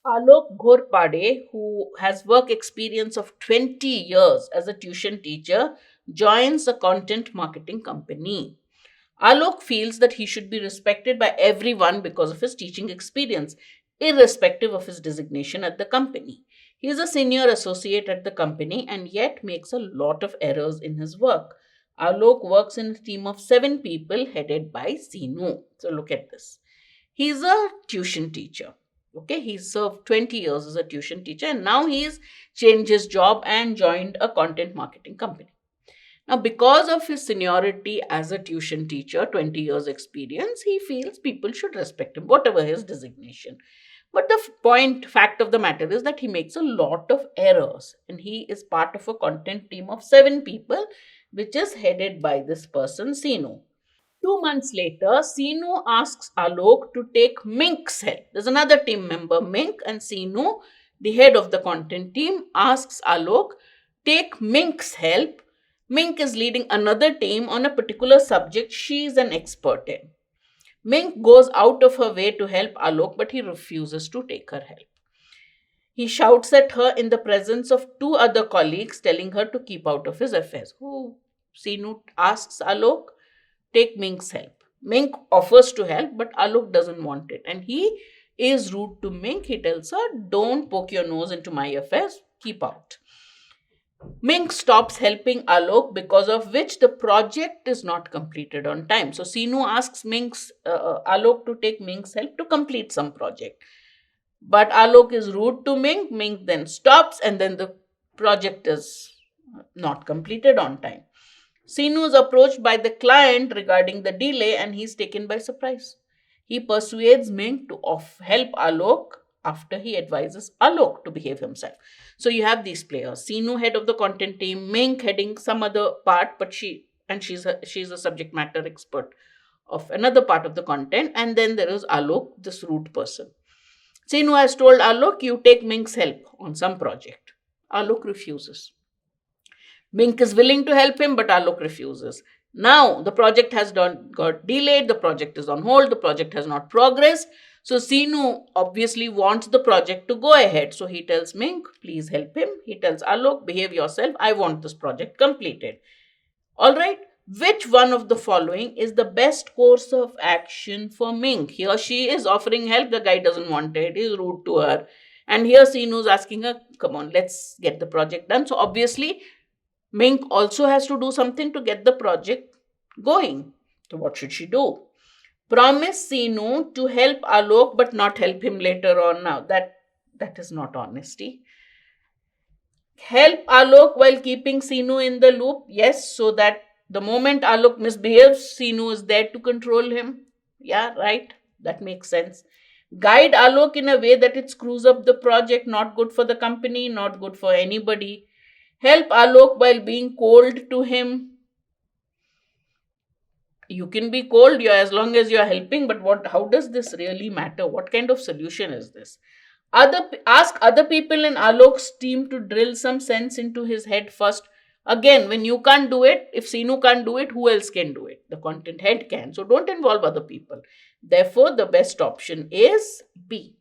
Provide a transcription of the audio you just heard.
Alok Ghorpade, who has work experience of 20 years as a tuition teacher, joins a content marketing company. Alok feels that he should be respected by everyone because of his teaching experience, irrespective of his designation at the company. He is a senior associate at the company and yet makes a lot of errors in his work. Alok works in a team of 7 people headed by Sinu. So look at this. He's a tuition teacher. Okay, he served 20 years as a tuition teacher and now he's changed his job and joined a content marketing company. Now, because of his seniority as a tuition teacher, 20 years experience, he feels people should respect him, whatever his designation. But the fact of the matter is that he makes a lot of errors and he is part of a content team of 7 people, which is headed by this person, Sinu. 2 months later, Sinu asks Alok to take Mink's help. There's another team member, Mink, and Sinu, the head of the content team, asks Alok, take Mink's help. Mink is leading another team on a particular subject she is an expert in. Mink goes out of her way to help Alok, but he refuses to take her help. He shouts at her in the presence of 2 other colleagues, telling her to keep out of his affairs. Who Sinu asks Alok, take Mink's help. Mink offers to help, but Alok doesn't want it. And he is rude to Mink. He tells her, don't poke your nose into my affairs, keep out. Mink stops helping Alok, because of which the project is not completed on time. So Sinu asks Alok to take Mink's help to complete some project. But Alok is rude to Mink. Mink then stops and then the project is not completed on time. Sinu is approached by the client regarding the delay and he's taken by surprise. He persuades Mink to help Alok after he advises Alok to behave himself. So you have these players. Sinu, head of the content team, Mink heading some other part, but she's a subject matter expert of another part of the content. And then there is Alok, this rude person. Sinu has told Alok, you take Mink's help on some project. Alok refuses. Mink is willing to help him, but Alok refuses. Now, the project has got delayed, the project is on hold, the project has not progressed. So, Sinu obviously wants the project to go ahead. So, he tells Mink, please help him. He tells Alok, behave yourself. I want this project completed. All right. Which one of the following is the best course of action for Mink? Here she is offering help. The guy doesn't want it. He's rude to her. And here Sinu is asking her, come on, let's get the project done. So, obviously, Mink also has to do something to get the project going. So, what should she do? Promise Sinu to help Alok but not help him later on. Now, that is not honesty. Help Alok while keeping Sinu in the loop. Yes, so that the moment Alok misbehaves, Sinu is there to control him. Yeah, right. That makes sense. Guide Alok in a way that it screws up the project. Not good for the company, not good for anybody. Help Alok while being cold to him. You can be cold as long as you are helping, but how does this really matter? What kind of solution is this? Ask other people in Alok's team to drill some sense into his head first. Again, when you can't do it, if Sinu can't do it, who else can do it? The content head can. So don't involve other people. Therefore, the best option is B.